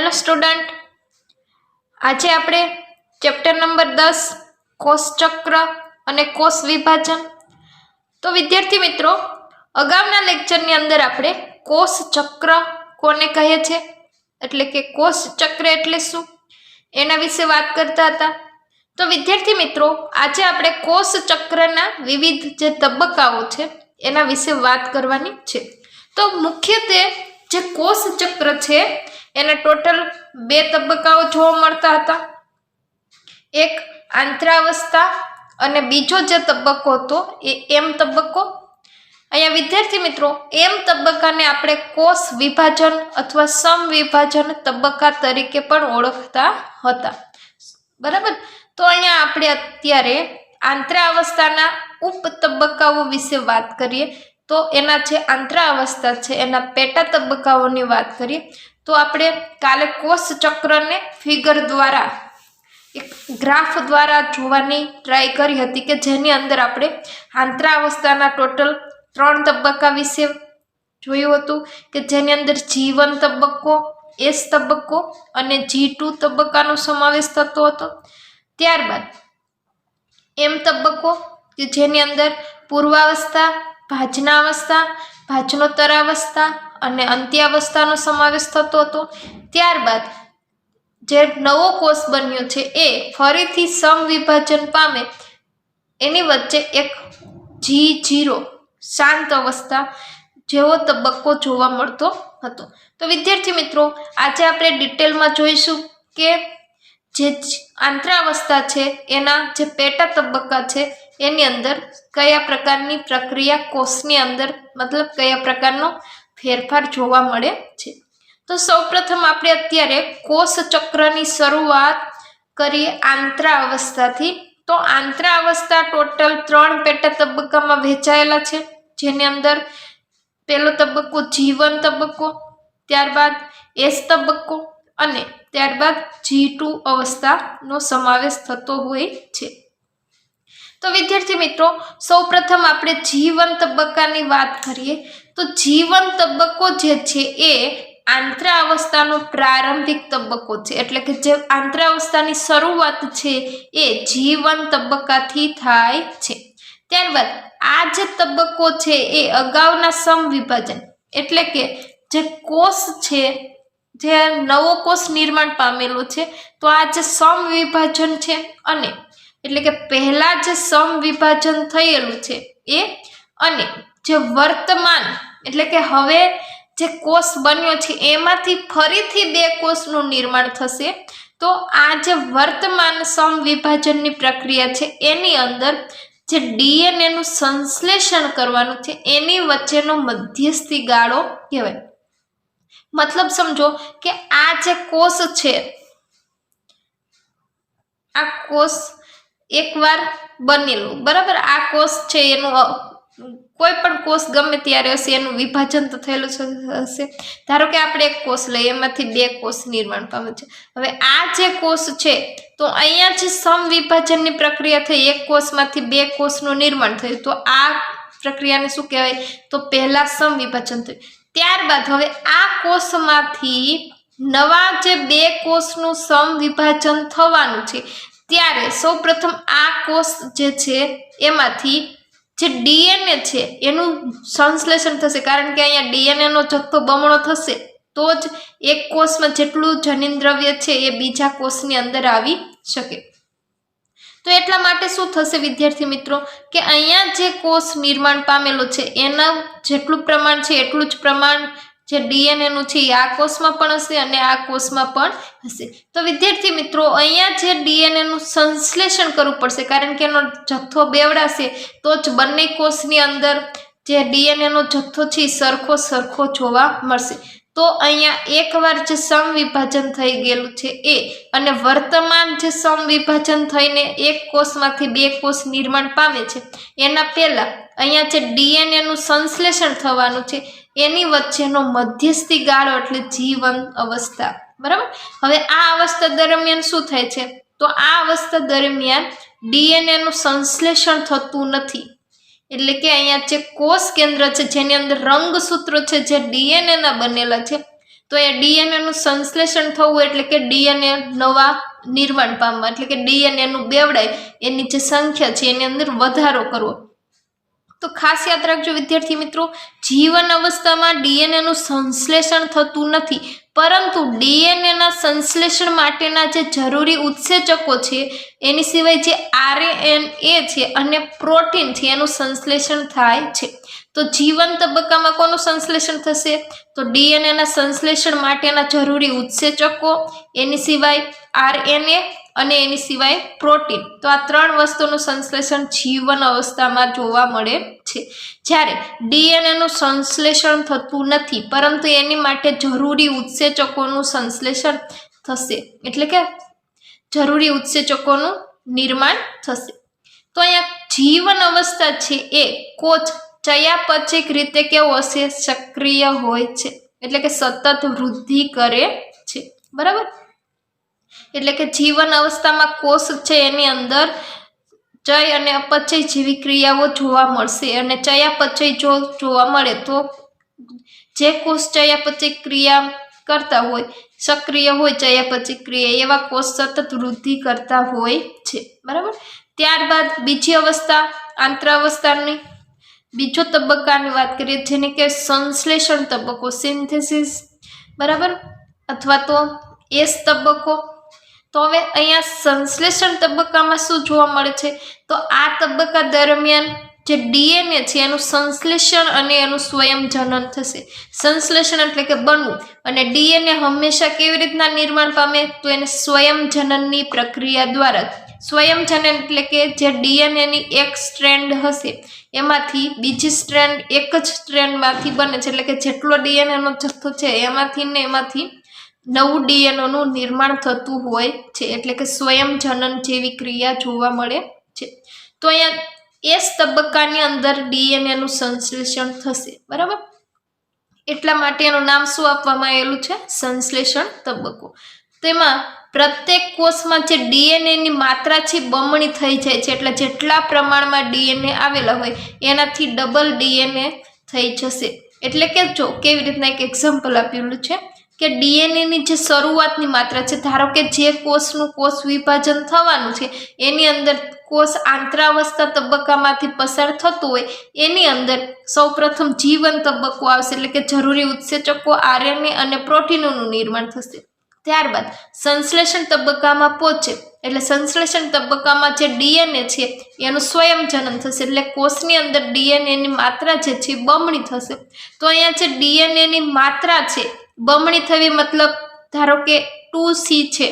Hello student, આજે આપણે chapter number 10 કોષ ચક્ર અને કોષ વિભાજન. તો વિદ્યાર્થી મિત્રો, અગાઉના લેક્ચરની અંદર આપણે કોષ ચક્ર કોને કહે છે, એટલે કે કોષ ચક્ર એટલે શું, એના વિશે વાત કરતા હતા. તો વિદ્યાર્થી મિત્રો, આજે આપણે કોષ ચક્રના વિવિધ જે તબક્કાઓ છે એના વિશે વાત કરવાની છે. તો મુખ્યત્વે જે કોષ ચક્ર છે એના ટોટલ 2 તબક્કાઓ જોવા મળતા હતા. એક આંતરાવસ્થા અને બીજો જે તબક્કો હતો એ એમ તબક્કો. અહીંયા વિદ્યાર્થી મિત્રો, એમ તબક્કાને આપણે કોષ વિભાજન અથવા સમવિભાજન તબક્કા તરીકે પણ ઓળખતા હતા. બરાબર. તો અહીંયા આપણે અત્યારે આંતરાવસ્થાના ઉપ તબક્કાઓ વિશે વાત કરીએ. તો એના જે આંતરાવસ્થા છે એના પેટા તબક્કાઓની વાત કરીએ. તો આપણે કાલે કોષ ચક્રને ફિગર દ્વારા, એક ગ્રાફ દ્વારા જોવાની ટ્રાય કરી હતી કે જેની અંદર આપણે આંતરાવસ્થાના ટોટલ 3 તબક્કા વિશે જોયું હતું કે જેની અંદર G1 તબક્કો, S તબક્કો અને G2 તબક્કાનો સમાવેશ થતો હતો. ત્યારબાદ M તબક્કો કે જેની અંદર પૂર્વાવસ્થા, ભાજનાવસ્થા, ભાજનોત્તરાવસ્થા અને અંત્યાવસ્થાનો સમાવેશ થતો હતો. ત્યારબાદ જે નવો કોષ બન્યો છે એ ફરીથી સમવિભાજન પામે એની વચ્ચે એક G0 શાંત અવસ્થા જેવો તબક્કો જોવા મળતો હતો. તો વિદ્યાર્થી મિત્રો, આજે આપણે ડિટેલમાં જોઈશું કે જે આંતરાવસ્થા છે એના જે પેટા તબક્કા છે એની અંદર કયા પ્રકારની પ્રક્રિયા કોષની અંદર, મતલબ કયા પ્રકારનો ફેરફાર જોવા મળે છે. તો સૌપ્રથમ આપણે અત્યારે કોષ ચક્રની શરૂઆત કરીએ આંતરાવસ્થાથી. તો આંતરાવસ્થા ટોટલ 3 પેટા તબક્કામાં વહેંચાયેલા છે, જેની અંદર પહેલો તબક્કો G1 તબક્કો, ત્યારબાદ S તબક્કો અને ત્યારબાદ G2 અવસ્થાનો સમાવેશ થતો હોય છે. તો વિદ્યાર્થી મિત્રો, સૌપ્રથમ આપણે G1 તબક્કાની વાત કરીએ. તો G1 તબક્કો જે છે એ આંતરાવસ્થાનો પ્રારંભિક તબક્કો છે, એટલે કે જે આંતરાવસ્થાની શરૂઆત છે એ G1 તબક્કાથી થાય છે. ત્યારબાદ આ જે તબક્કો છે એ અગાઉના સમવિભાજન, એટલે કે જે કોષ છે, જે નવો કોષ નિર્માણ પામેલો છે, તો આ જે સમવિભાજન છે અને એટલે કે પહેલા જે સમવિભાજન થયેલું છે એ અને જે વર્તમાન, એટલે કે હવે જે કોષ બન્યો છે એમાંથી ફરીથી 2 કોષનું નિર્માણ થશે. તો આ જે વર્તમાન સમવિભાજનની પ્રક્રિયા છે એની અંદર જે DNA નું સંશ્લેષણ કરવાનું છે એની વચ્ચેનો મધ્યસ્થી ગાળો કહેવાય. મતલબ સમજો કે આ જે કોષ છે, આ કોષ એકવાર બનેલું, બરાબર, આ કોષ છે એનું કોઈ પણ કોષ ગમે ત્યારે હશે એનું વિભાજન તો થયેલું હશે. ધારો કે આપણે એક કોષ લઈએ, એમાંથી 2 કોષ નિર્માણ પામે છે. હવે આ જે કોષ છે તો અહીંયા જે સમવિભાજનની પ્રક્રિયા થઈ, એક કોષમાંથી 2 કોષનું નિર્માણ થયું, તો આ પ્રક્રિયાને શું કહેવાય, તો પહેલા સમવિભાજન થયું. ત્યારબાદ હવે આ કોષમાંથી નવા જે 2 કોષનું સમવિભાજન થવાનું છે, ત્યારે સૌપ્રથમ આ કોષ જે છે એમાંથી જે DNA છે એનું સંશ્લેષણ થશે, કારણ કે અહીંયા DNA નો જથ્થો બમણો થશે તો જ એક કોષમાં જેટલું જનીન દ્રવ્ય છે એ બીજા કોષની અંદર આવી શકે. તો એટલા માટે શું થશે વિદ્યાર્થી મિત્રો, કે અહીંયા જે કોષ નિર્માણ પામેલો છે એના જેટલું પ્રમાણ છે એટલું જ પ્રમાણ જે DNA નું છે એ આ કોષમાં પણ હશે અને આ કોષમાં પણ હશે. તો વિદ્યાર્થી મિત્રો, અહીંયા જે DNA નું સંશ્લેષણ કરવું પડશે, કારણ કે એનો જથ્થો બેવડાશે તો જ બંને કોષની અંદર જે DNA નો જથ્થો છે એ સરખો જોવા મળશે. તો અહીંયા એકવાર જે સમવિભાજન થઈ ગયેલું છે એ અને વર્તમાન જે સમવિભાજન થઈને એક કોષમાંથી 2 કોષ નિર્માણ પામે છે, એના પહેલા અહીંયા જે DNA નું સંશ્લેષણ થવાનું છે એની વચ્ચેનો મધ્યસ્થી ગાળો એટલે G1 અવસ્થા. બરાબર. હવે આ અવસ્થા દરમિયાન શું થાય છે, તો આ અવસ્થા દરમિયાન DNA નું સંશ્લેષણ થતું નથી. એટલે કે અહીંયા જે કોષ કેન્દ્ર છે જેની અંદર રંગસૂત્રો છે જે DNA ના બનેલા છે, તો એ ડીએનએ નું સંશ્લેષણ થવું એટલે કે ડીએનએ નવા નિર્માણ પામવા, એટલે કે ડીએનએ નું બેવડાય એની જે સંખ્યા છે એની અંદર વધારો કરવો. તો ખાસ યાદ રાખજો વિદ્યાર્થી મિત્રો, જીવન અવસ્થામાં ડીએનએ નું સંશ્લેષણ થતું નથી, પરંતુ ડીએનએ ના સંશ્લેષણ માટેના જે જરૂરી ઉત્સેચકો છે એની સિવાય જે આરએનએ છે અને પ્રોટીન છે એનું સંશ્લેષણ થાય છે. તો જીવન તબક્કામાં કોનું સંશ્લેષણ થશે? તો ડીએનએ ના સંશ્લેષણ માટેના જરૂરી ઉત્સેચકો, એની સિવાય આરએનએ અને એની સિવાય પ્રોટીન. તો આ 3 વસ્તુનું સંશ્લેષણ જીવન અવસ્થામાં જોવા મળે છે. જ્યારે ડીએનએ નું સંશ્લેષણ થતું નથી, પરંતુ એની માટે જરૂરી ઉત્સેચકોનું સંશ્લેષણ થશે, એટલે કે જરૂરી ઉત્સેચકોનું નિર્માણ થશે. તો અહીંયા જીવન અવસ્થા છે એ કોષ ચયાપચયિક રીતે કેવો હશે? સક્રિય હોય છે, એટલે કે સતત વૃદ્ધિ કરે છે. બરાબર? એટલે કે જીવન અવસ્થામાં કોષ છે એની અંદર ચય અને અપચય જેવી ક્રિયાઓ જોવા મળશે, અને ચયાપચય જો જોવા મળે તો જે કોષ ચયાપચય ક્રિયા કરતા હોય, સક્રિય હોય ચયાપચય ક્રિયા, એવા કોષ સતત વૃદ્ધિ કરતા હોય છે. બરાબર? ત્યારબાદ બીજી અવસ્થા, આંતરાવસ્થાની બીજો તબક્કાની વાત કરીએ, જેને કે સંશ્લેષણ તબક્કો, સિન્થેસિસ. બરાબર? અથવા તો એસ તબક્કો. તો હવે અહીંયા સંશ્લેષણ તબક્કામાં શું જોવા મળે છે? તો આ તબક્કા દરમિયાન જે ડીએનએ છે એનું સંશ્લેષણ અને એનું સ્વયં જનન થશે. સંશ્લેષણ એટલે કે બનવું, અને ડીએનએ હંમેશા કેવી રીતના નિર્માણ પામે? તો એને સ્વયં જનનની પ્રક્રિયા દ્વારા. સ્વયં જનન એટલે કે જે ડીએનએ ની એક સ્ટ્રેન્ડ હશે એમાંથી બીજી સ્ટ્રેન્ડ એક જ સ્ટ્રેન્ડમાંથી બને છે, એટલે કે જેટલો ડીએનએ નો જથ્થો છે એમાંથી નવું ડીએનએ નું નિર્માણ થતું હોય છે, એટલે કે સ્વયં જનન જેવી ક્રિયા જોવા મળે છે. તો અહીંયા એસ તબક્કાની અંદર ડીએનએ નું સંશ્લેષણ થશે. બરાબર? એટલા માટે એનું નામ શું આપવામાં આવેલું છે? સંશ્લેષણ તબક્કો. તેમાં પ્રત્યેક કોષમાં જે ડીએનએ ની માત્રા છે બમણી થઈ જાય છે, એટલે જેટલા પ્રમાણમાં ડીએનએ આવેલા હોય એનાથી ડબલ ડીએનએ થઈ જશે. એટલે કે જો કેવી રીતના એક એક્ઝામ્પલ આપેલું છે કે ડીએનએ ની જે શરૂઆતની માત્રા છે, ધારો કે જે કોષનું કોષ વિભાજન થવાનું છે એની અંદર કોષ આંતરાવસ્થા તબક્કામાંથી પસાર થતું હોય, એની અંદર સૌપ્રથમ જીવન તબક્કો આવશે, એટલે કે જરૂરી ઉત્સેચકો, આરએનએ અને પ્રોટીનોનું નિર્માણ થશે. ત્યારબાદ સંશ્લેષણ તબક્કામાં પહોંચે, એટલે સંશ્લેષણ તબક્કામાં જે ડીએનએ છે એનું સ્વયં જનન થશે, એટલે કોષની અંદર ડીએનએ ની માત્રા જે છે બમણી થશે. તો અહીંયા જે ડીએનએ ની માત્રા છે બમણી થવી મતલબ ધારો કે 2C છે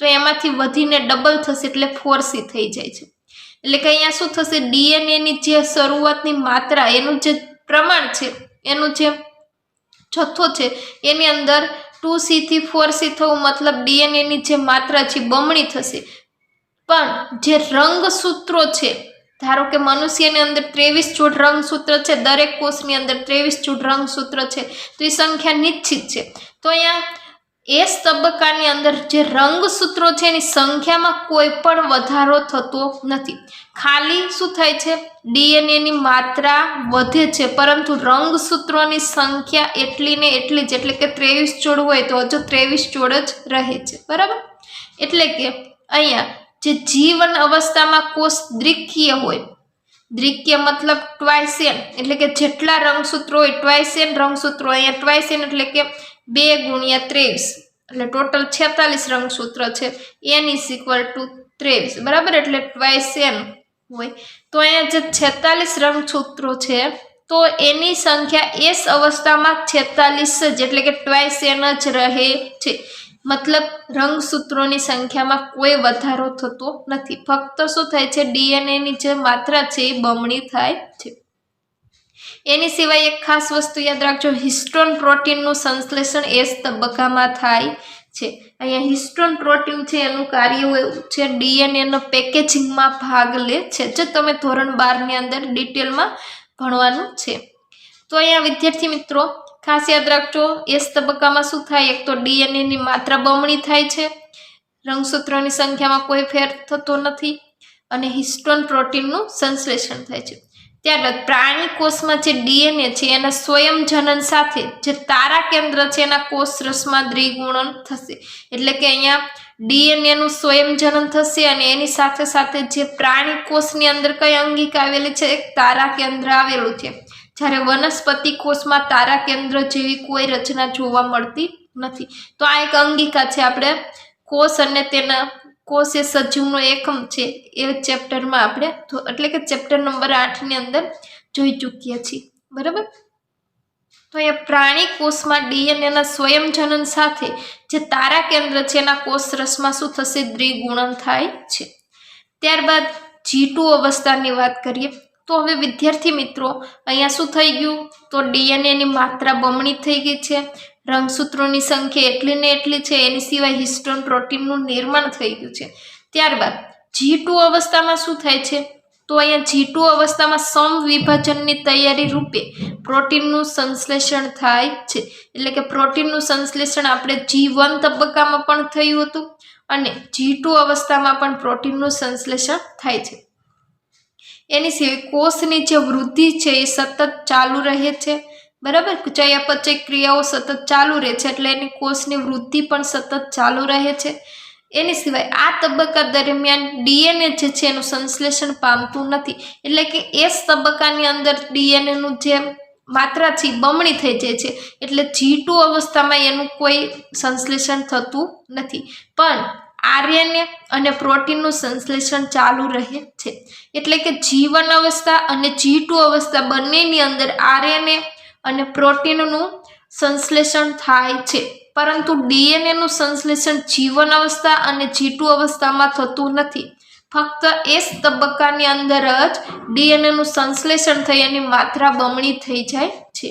તો એમાંથી વધીને ડબલ થશે, એટલે 4C થઈ જાય છે. એટલે કે અહીંયા શું થશે? ડીએનએ ની જે શરૂઆતની માત્રા, એનું જે પ્રમાણ છે, એનું જે જથ્થો છે એની અંદર 2C થી 4C થવું મતલબ ડીએનએ ની જે માત્રા છે બમણી થશે. પણ જે રંગસૂત્રો છે, ધારો કે મનુષ્યની અંદર 23 જોડ રંગસૂત્ર છે, દરેક કોષની અંદર 23 જોડ રંગસૂત્ર છે, તો એ સંખ્યા નિશ્ચિત છે. તો અહીંયા એસ તબક્કાની અંદર જે રંગસૂત્રો છે એની સંખ્યામાં કોઈ પણ વધારો થતો નથી. ખાલી શું થાય છે? ડીએનએ ની માત્રા વધે છે, પરંતુ રંગસૂત્રોની સંખ્યા એટલી ને એટલી જ, એટલે કે 23 જોડ હોય તો હજુ 23 જોડ જ રહે છે. બરાબર? એટલે કે અહીંયા જે જીવન અવસ્થામાં કોષ દ્વિકીય હોય, દ્વિકીય મતલબ ટ્વાઇસેન, એટલે કે જેટલા રંગસૂત્રો હોય ટ્વાઇસેન રંગસૂત્રો, અહીંયા ટ્વાઇસેન એટલે કે 2 ગુણ્યા 23, એટલે ટોટલ 46 રંગસૂત્ર છે, n = 23. બરાબર? એટલે ટ્વાઇસેન હોય. તો અહીંયા જે 46 રંગસૂત્રો છે તો એની સંખ્યા એસ અવસ્થામાં 46 જ, એટલે કે ટ્વાઇસેન જ રહે છે. મતલબ રંગસૂત્રોની સંખ્યામાં કોઈ વધારો થતો નથી, ફક્ત શું થાય છે? ડીએનએ ની જે માત્રા છે એ બમણી થાય છે. એની સિવાય એક ખાસ વસ્તુ યાદ રાખજો, હિસ્ટોન પ્રોટીનનું સંશ્લેષણ એસ તબક્કામાં થાય છે. અહીંયા હિસ્ટોન પ્રોટીન છે એનું કાર્ય એવું છે ડીએનએ નો પેકેજિંગમાં ભાગ લે છે, જે તમે ધોરણ 12 ની અંદર ડિટેલમાં ભણવાનું છે. તો અહીંયા વિદ્યાર્થી મિત્રો ખાસ યાદ રાખજો, એસ તબક્કામાં શું થાય? એક તો ડીએનએ ની માત્રા બમણી થાય છે, રંગસૂત્રોની સંખ્યામાં કોઈ ફેર થતો નથી, અને હિસ્ટોન પ્રોટીનનું સંશ્લેષણ થાય છે. ત્યારબાદ પ્રાણી કોષમાં જે ડીએનએ છે એના સ્વયં જનન સાથે જે તારા કેન્દ્ર છે એના કોષ રસમાં દ્વિગુણન થશે, એટલે કે અહીંયા ડીએનએ નું સ્વયં જનન થશે અને એની સાથે સાથે જે પ્રાણી કોષની અંદર કઈ અંગિકા આવેલી છે, એક તારા કેન્દ્ર આવેલું છે, જ્યારે વનસ્પતિ કોષમાં તારા કેન્દ્ર જેવી કોઈ રચના જોવા મળતી નથી. તો આ એક અંગિકા છે. આપણે કોષ અને તેના કોષ એ સજીવનો એકમ છે એ ચેપ્ટરમાં આપણે એટલે કે ચેપ્ટર નંબર 8 ની અંદર જોઈ ચૂક્યા છીએ. બરાબર. તો અહીંયા પ્રાણી કોષમાં ડીએનએ ના સ્વયં જનન સાથે જે તારા કેન્દ્ર છે એના કોષ રસમાં શું થશે? દ્વિગુણન થાય છે. ત્યારબાદ G2 અવસ્થાની વાત કરીએ તો હવે વિદ્યાર્થી મિત્રો અહીંયા શું થઈ ગયું? તો ડીએનએ ની માત્રા બમણી થઈ ગઈ છે, રંગસૂત્રોની સંખ્યા એટલી ને એટલી છે, એની સિવાય હિસ્ટોન પ્રોટીનનું નિર્માણ થઈ ગયું છે. ત્યારબાદ G2 અવસ્થામાં શું થાય છે? તો અહીંયા G2 અવસ્થામાં સમવિભાજનની તૈયારી રૂપે પ્રોટીનનું સંશ્લેષણ થાય છે, એટલે કે પ્રોટીનનું સંશ્લેષણ આપણે G1 તબક્કામાં પણ થયું હતું અને G2 અવસ્થામાં પણ પ્રોટીનનું સંશ્લેષણ થાય છે. એની સિવાય કોષની જે વૃદ્ધિ છે એ સતત ચાલુ રહે છે. બરાબર. ચયાપચય ક્રિયાઓ સતત ચાલુ રહે છે એટલે એની કોષની વૃદ્ધિ પણ સતત ચાલુ રહે છે. એની સિવાય આ તબક્કા દરમિયાન ડીએનએ જે છે એનું સંશ્લેષણ પામતું નથી, એટલે કે એસ તબક્કાની અંદર ડીએનએ નું જે માત્રા છે બમણી થઈ જાય છે, એટલે G2 અવસ્થામાં એનું કોઈ સંશ્લેષણ થતું નથી, પણ આરએનએ અને પ્રોટીનનું સંશ્લેષણ ચાલુ રહે છે. એટલે કે G1 અવસ્થા અને G2 અવસ્થા બંનેની અંદર આરએનએ અને પ્રોટીનનું સંશ્લેષણ થાય છે, પરંતુ ડીએનએ નું સંશ્લેષણ G1 અવસ્થા અને G2 અવસ્થામાં થતું નથી. ફક્ત એસ તબક્કાની અંદર જ ડીએનએ નું સંશ્લેષણ થઈ એની માત્રા બમણી થઈ જાય છે.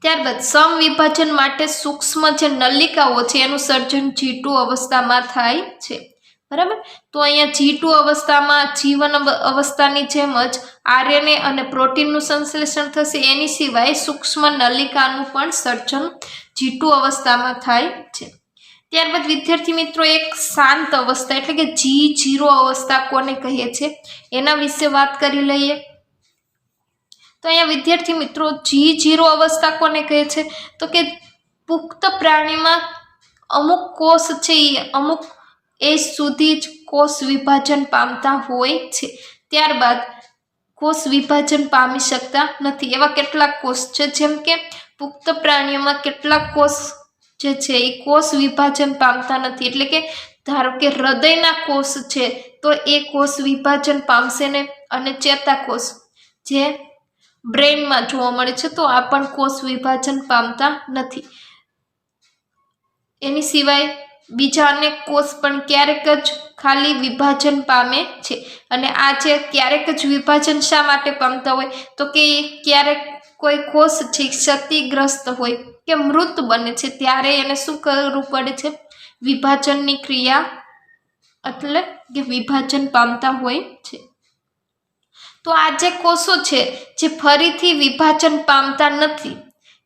ત્યારબાદ સમવિભાજન માટે સૂક્ષ્મ જે નલિકાઓ છે એનું સર્જન G2 અવસ્થામાં થાય છે. બરાબર. તો અહીંયા G2 અવસ્થામાં G1 અવસ્થાની જેમ જ આરએનએ અને પ્રોટીનનું સંશ્લેષણ થશે, એની સિવાય સૂક્ષ્મ નલિકાનું પણ સર્જન G2 અવસ્થામાં થાય છે. ત્યારબાદ વિદ્યાર્થી મિત્રો એક શાંત અવસ્થા એટલે કે G0 અવસ્થા કોને કહીએ છીએ એના વિશે વાત કરી લઈએ. તો અહીંયા વિદ્યાર્થી મિત્રો G0 અવસ્થા કોને કહે છે? તો કે પુખ્ત પ્રાણીમાં અમુક કોષ છે એ અમુક એજ સુધી જ કોષ વિભાજન પામતા હોય છે, ત્યારબાદ કોષ વિભાજન પામી શકતા નથી. એવા કેટલાક કોષ છે, જેમ કે પુખ્ત પ્રાણીઓમાં કેટલાક કોષ જે છે એ કોષ વિભાજન પામતા નથી, એટલે કે ધારો કે હૃદયના કોષ છે તો એ કોષ વિભાજન પામશે ને, અને ચેતાકોષ જે બ્રેઇનમાં જોવા મળે છે તો આ પણ કોષ વિભાજન પામતા નથી. એની સિવાય બીજા અનેક કોષ પણ ક્યારેક જ ખાલી વિભાજન પામે છે, અને આ જે ક્યારેક જ વિભાજન શા માટે પામતા હોય? તો કે ક્યારેક કોઈ કોષ છે ક્ષતિગ્રસ્ત હોય કે મૃત બને છે ત્યારે એને શું કરવું પડે છે? વિભાજનની ક્રિયા એટલે કે વિભાજન પામતા હોય છે. તો આ જે કોષો છે જે ફરીથી વિભાજન પામતા નથી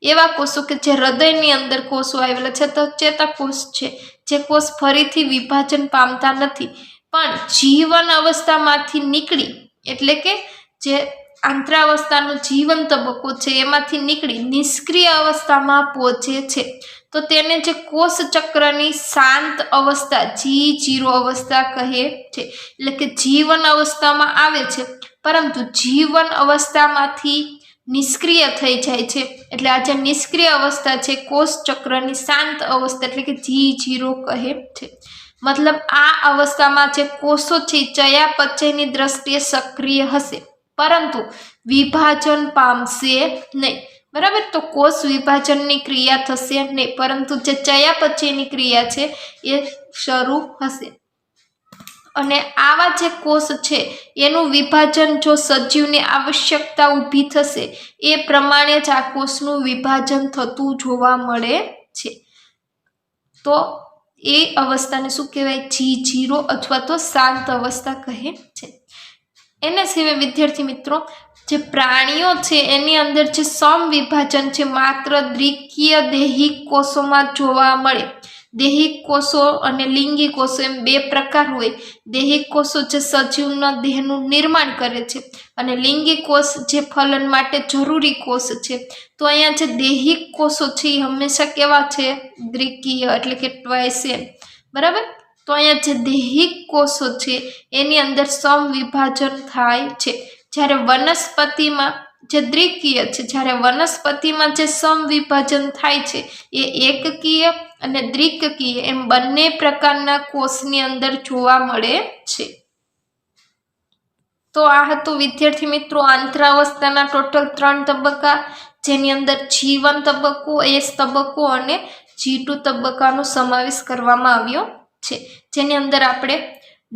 એવા કોષો કે જે હૃદયની અંદર કોષો આવેલા છે, તો ચેતાકોષ છે જે કોષ ફરીથી વિભાજન પામતા નથી પણ G1 અવસ્થામાંથી નીકળી, એટલે કે જે આંતરાવસ્થાનો જીવન તબક્કો છે એમાંથી નીકળી નિષ્ક્રિય અવસ્થામાં પહોંચે છે, તો તેને જે કોષ ચક્રની શાંત અવસ્થા G0 અવસ્થા કહે છે. એટલે કે G1 અવસ્થામાં આવે છે પરંતુ G1 અવસ્થામાંથી નિષ્ક્રિય થઈ જાય છે, એટલે આ જે નિષ્ક્રિય અવસ્થા છે કોષ ચક્રની શાંત અવસ્થા એટલે કે G0 કહે છે. મતલબ આ અવસ્થામાં જે કોષો છે ચયાપચયની દ્રષ્ટિએ સક્રિય હશે પરંતુ વિભાજન પામશે નહીં. બરાબર. તો કોષ વિભાજનની ક્રિયા થશે નહીં, પરંતુ જે ચયાપચયની ક્રિયા છે એ શરૂ હશે. અને આવા જે કોષ છે એનું વિભાજન જો સજીવની આવશ્યકતા ઊભી થશે એ પ્રમાણે જ આ કોષનું વિભાજન થતું જોવા મળે છે. તો એ અવસ્થાને શું કહેવાય? G0 અથવા તો શાંત અવસ્થા કહે છે. એના સિવાય વિદ્યાર્થી મિત્રો જે પ્રાણીઓ છે એની અંદર જે સમવિભાજન છે માત્ર દ્વિકીય દેહિક કોષોમાં જોવા મળે, દેહિક કોષો અને લિંગી કોષો એમ બે પ્રકાર હોય. દેહિક કોષો જે સજીવના દેહનું નિર્માણ કરે છે અને લિંગી કોષ જે ફલન માટે જરૂરી કોષ છે. તો અહીંયા જે દેહિક કોષો છે એ હંમેશા કેવા છે? દ્વિકીય એટલે કે ટ્વાઇસિયન. બરાબર. તો અહીંયા જે દેહિક કોષો છે એની અંદર સમવિભાજન થાય છે. જ્યારે વનસ્પતિમાં જે દ્વિકીય છે, જ્યારે વનસ્પતિમાં જે સમવિભાજન થાય છે એ એકકીય અને દ્વિકીય એમ બંને પ્રકારના કોષની અંદર જોવા મળે છે. તો આ હતું વિદ્યાર્થી મિત્રો આંતરાવસ્થાના ટોટલ 3 તબક્કા, જેની અંદર G1 તબક્કો, S તબક્કો અને G2 તબક્કાનો સમાવેશ કરવામાં આવ્યો છે. જેની અંદર આપણે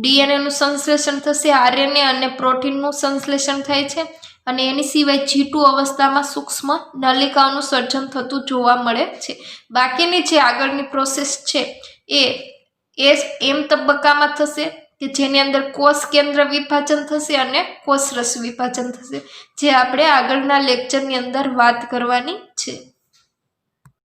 DNA નું સંશ્લેષણ થશે, RNA અને પ્રોટીનનું સંશ્લેષણ થાય છે અને એની સિવાય G2 અવસ્થામાં સૂક્ષ્મ નલિકાઓનું સર્જન થતું જોવા મળે છે. બાકીની જે આગળની પ્રોસેસ છે એ M તબક્કામાં થશે કે જેની અંદર કોષ કેન્દ્ર વિભાજન થશે અને કોષરસ વિભાજન થશે, જે આપણે આગળના લેક્ચરની અંદર વાત કરવાની છે.